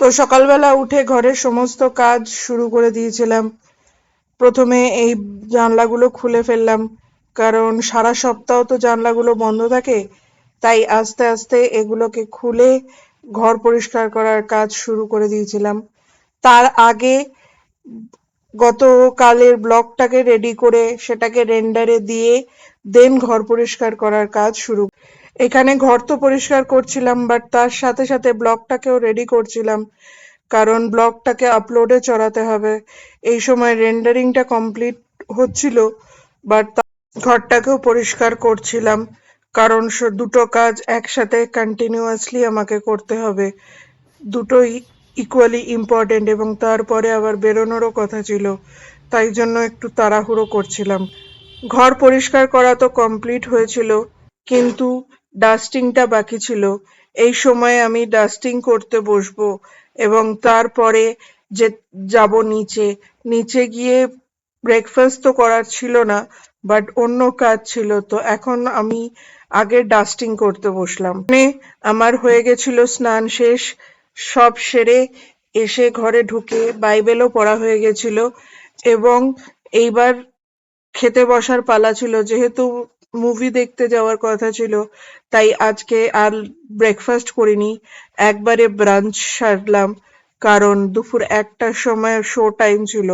তো সকালবেলা উঠে ঘরের সমস্ত কাজ শুরু করে দিয়েছিলাম। প্রথমে এই জানলাগুলো খুলে ফেললাম, কারণ সারা সপ্তাহ তো জানলাগুলো বন্ধ থাকে। তাই আস্তে আস্তে এগুলোকে খুলে ঘর পরিষ্কার করার কাজ শুরু করে দিয়েছিলাম। তার আগে গতকালের ব্লগটাকে রেডি করে সেটাকে রেন্ডারে দিয়ে দেন ঘর পরিষ্কার করার কাজ শুরু। এখানে ঘর তো পরিষ্কার করছিলাম, বাট তার সাথে সাথে ব্লগটাকেও রেডি করছিলাম, কারণ ব্লগটাকে আপলোডে চড়াতে হবে। এই সময় রেন্ডারিংটা কমপ্লিট হচ্ছিল, বাট ঘরটাকেও পরিষ্কার করছিলাম, কারণ দুটো কাজ একসাথে কন্টিনিউয়াসলি আমাকে করতে হবে। দুটোই ইকুয়ালি ইম্পর্টেন্ট এবং তারপরে আবার বেরোনোরও কথা ছিল, তাই জন্য একটু তাড়াহুড়ো করছিলাম। ঘর পরিষ্কার করা তো কমপ্লিট হয়েছিল, কিন্তু ডাস্টিংটা বাকি ছিল। এই সময়ে আমি ডাস্টিং করতে বসবো এবং তারপরে যে যাব নিচে। নিচে গিয়ে ব্রেকফাস্ট তো করার ছিল না, বাট অন্য কাজ ছিল, তো এখন আমি আগে ডাস্টিং করতে বসলাম। মানে আমার হয়ে গেছিল স্নান শেষ, সব সেরে এসে ঘরে ঢুকে বাইবেলও পড়া হয়ে গেছিল এবং এইবার খেতে বসার পালা ছিল। যেহেতু মুভি দেখতে যাওয়ার কথা ছিল, তাই আজকে আর ব্রেকফাস্ট করিনি, একবারে ব্রাঞ্চ সারলাম, কারণ দুপুর 1টার সময় শো টাইম ছিল,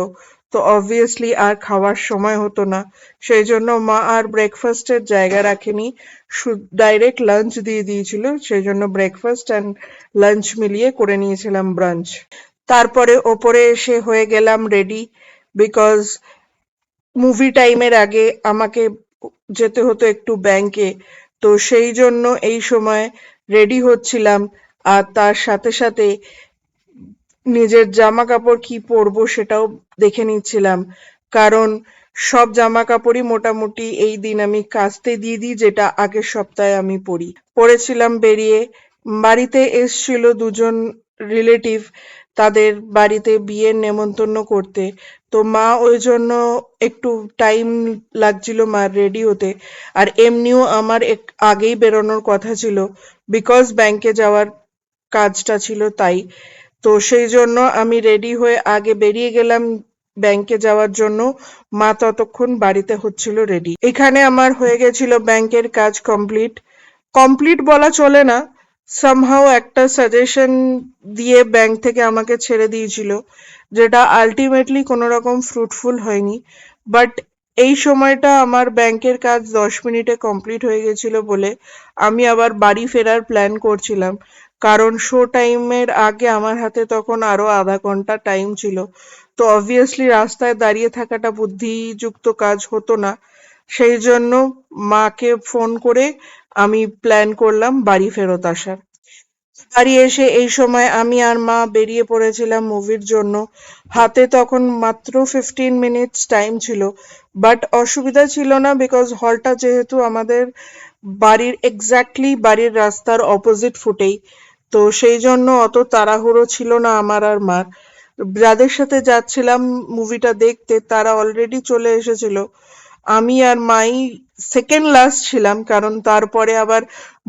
তো অবভিয়াসলি আর খাওয়ার সময় হতো না। সেই জন্য মা আর ব্রেকফাস্টের জায়গা রাখেনি, ডাইরেক্ট লাঞ্চ দিয়ে দিয়েছিল, সেই জন্য ব্রেকফাস্ট অ্যান্ড লাঞ্চ মিলিয়ে করে নিয়েছিলাম ব্রাঞ্চ। তারপরে ওপরে এসে হয়ে গেলাম রেডি, বিকজ মুভি টাইমের আগে আমাকে যেতে হতো একটু ব্যাংকে, তো সেই জন্য এই সময় রেডি হচ্ছিলাম। আর তার সাথে সাথে নিজের জামা কাপড় কি পরবো সেটাও দেখে নিচ্ছিলাম, কারণ সব জামা কাপড়ই মোটামুটি এই দিন আমি কাচতে দিয়ে দিই, যেটা আগের সপ্তাহে আমি পরেছিলাম বেরিয়ে। বাড়িতে এসছিল দুজন রিলেটিভ, তাদের বাড়িতে বিয়ের নেমন্তন্ন করতে, তো মা ওই জন্য একটু টাইম লাগছিল মার রেডি হতে। আর এমনিও আমার আগেই বেরোনোর কথা ছিল, বিকজ ব্যাংকে যাওয়ার কাজটা ছিল, তাই। তো সেই জন্য আমি রেডি হয়ে আগে বেরিয়ে গেলাম ব্যাংকে যাওয়ার জন্য। মা ততক্ষণ বাড়িতে হচ্ছিল রেডি। এখানে আমার হয়ে গেছিল ব্যাংকের কাজ কমপ্লিট। কমপ্লিট বলা চলে না, সামহাও একটা সাজেশন দিয়ে ব্যাংক থেকে আমাকে ছেড়ে দিয়েছিল, যেটা আলটিমেটলি কোনো রকম ফ্রুটফুল হয়নি। বাট এই সময়টা আমার ব্যাংকের কাজ 10 মিনিটে কমপ্লিট হয়ে গেছিল বলে আমি আবার বাড়ি ফেরার প্ল্যান করছিলাম, কারণ শো টাইমের আগে আমার হাতে তখন আরো আধা ঘন্টা টাইম ছিল। তো অবভিয়াসলি রাস্তায় দাঁড়িয়ে থাকাটা বুদ্ধিযুক্ত কাজ হতো না, সেই জন্য মাকে ফোন করে আমি প্ল্যান করলাম বাড়ি ফেরত আসার। বাড়ি এসে এই সময় আমি আর মা বেরিয়ে পড়েছিলাম মুভির জন্য। হাতে তখন মাত্র 15 মিনিটস টাইম ছিল, বাট অসুবিধা ছিল না, বিকজ হলটা যেহেতু আমাদের বাড়ির এক্স্যাক্টলি বাড়ির রাস্তার অপোজিট ফুটেই, তো সেই জন্য অত তাড়াহুড়ো ছিল না আমার আর মার। যাদের সাথে যাচ্ছিলাম মুভিটা দেখতে তারা অলরেডি চলে এসেছিল, আমি আর মাই সেকেন্ড লাস্ট ছিলাম, কারণ তারপরে আবার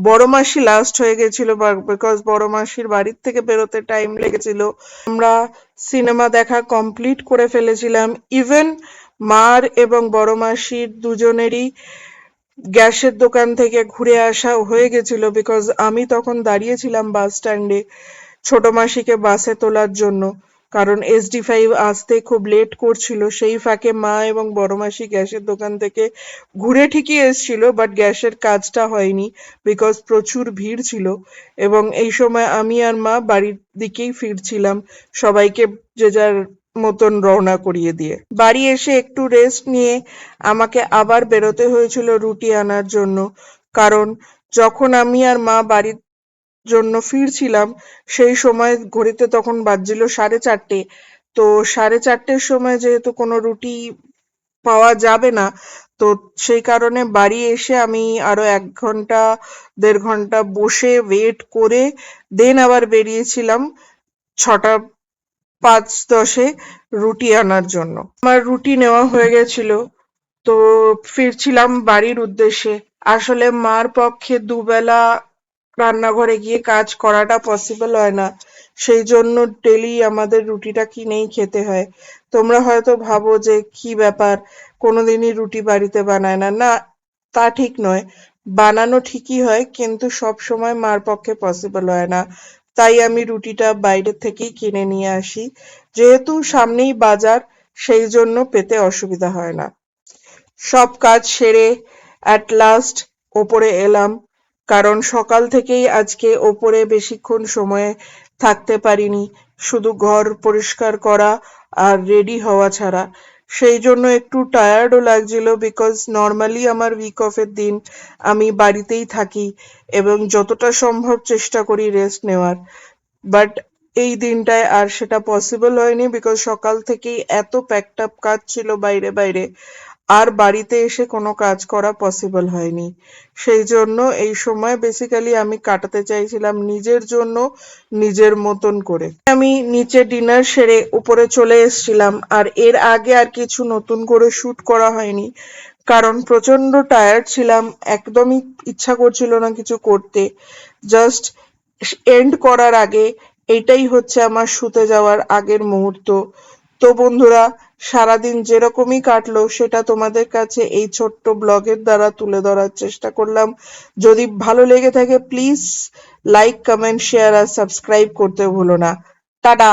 বড় মাসি লাস্ট হয়ে গেছিল, বিকজ বড় মাসির বাড়ির থেকে বেরোতে টাইম লেগেছিল। আমরা সিনেমা দেখা কমপ্লিট করে ফেলেছিলাম। ইভেন মার এবং বড় মাসির দুজনেরই গ্যাসের দোকান থেকে ঘুরে আসা হয়ে গেছিল, বিকজ আমি তখন দাঁড়িয়েছিলাম বাস স্ট্যান্ডে ছোট মাসিকে বাসে তোলার জন্য, কারণ SD5 আসতে খুব লেট করছিল। সেই ফাঁকে মা এবং বড় মাসি গ্যাসের দোকান থেকে ঘুরে ঠিকই এসছিল, বাট গ্যাসের কাজটা হয়নি, বিকজ প্রচুর ভিড় ছিল। এবং এই সময় আমি আর মা বাড়ির দিকেই ফিরছিলাম, সবাইকে যে যার মতন রওনা করিয়ে দিয়ে। বাড়ি এসে একটু রেস্ট নিয়ে আমাকে আবার বেরোতে হয়েছিল রুটি আনার জন্য, কারণ যখন আমি আর মা বাড়ির জন্য ফিরছিলাম সেই সময় ঘড়িতে তখন বাজছিল 4:30। তো 4:30-র সময় যেহেতু কোনো রুটি পাওয়া যাবে না, তো সেই কারণে বাড়ি এসে আমি আরো 1 ঘন্টা 1.5 ঘন্টা বসে ওয়েট করে দেন আবার বেরিয়েছিলাম 6:05-10-এ রুটি আনার জন্য। আমার রুটি নেওয়া হয়ে গেছিল, তো ফিরছিলাম বাড়ির উদ্দেশ্যে। আসলে মার পক্ষে দুবেলা রান্নাঘরে গিয়ে কাজ করাটা পসিবল হয় না, সেই জন্য ডেলি আমাদের রুটিটা কিনেই খেতে হয়। তোমরা হয়তো ভাবো যে কি ব্যাপার, কোনোদিনই রুটি বাড়িতে বানায় না। না, তা ঠিক নয়। বানানো ঠিকই হয়, কিন্তু সব সময় মার পক্ষে পসিবল হয় না। তাই আমি রুটিটা বাইরে থেকেই কিনে নিয়ে আসি। যেহেতু সামনেই বাজার, সেই জন্য পেতে অসুবিধা হয় না। সব কাজ সেরে অ্যাট লাস্ট ওপরে এলাম, কারণ সকাল থেকেই আজকে ওপরে বেশিক্ষণ সময় থাকতে পারিনি, শুধু ঘর পরিষ্কার করা আর রেডি হওয়া ছাড়া। সেই জন্য একটু টায়ার্ডও লাগছিল, বিকজ নর্মালি আমার উইক অফের দিন আমি বাড়িতেই থাকি এবং যতটা সম্ভব চেষ্টা করি রেস্ট নেওয়ার। বাট এই দিনটায় আর সেটা পসিবল হয়নি, বিকজ সকাল থেকেই এত প্যাকড আপ কাজ ছিল বাইরে বাইরে, আর বাড়িতে এসে কোনো কাজ করা পসিবল হয়নি। সেই জন্য এই সময় বেসিক্যালি আমি কাটাতে চাইছিলাম নিজের জন্য, নিজের মতন করে। আমি নিচে ডিনার সেরে উপরে চলে এসেছিলাম, আর এর আগে আর কিছু নতুন করে শুট করা হয়নি, কারণ প্রচন্ড টায়ার্ড ছিলাম, একদমই ইচ্ছা করছিল না কিছু করতে। জাস্ট এন্ড করার আগে এইটাই হচ্ছে আমার শুতে যাওয়ার আগের মুহূর্ত। তো বন্ধুরা, সারাদিন যেরকমই কাটলো সেটা তোমাদের কাছে এই ছোট্ট ব্লগের দ্বারা তুলে ধরার চেষ্টা করলাম। যদি ভালো লেগে থাকে প্লিজ লাইক, কমেন্ট, শেয়ার আর সাবস্ক্রাইব করতে ভুলো না। টাটা।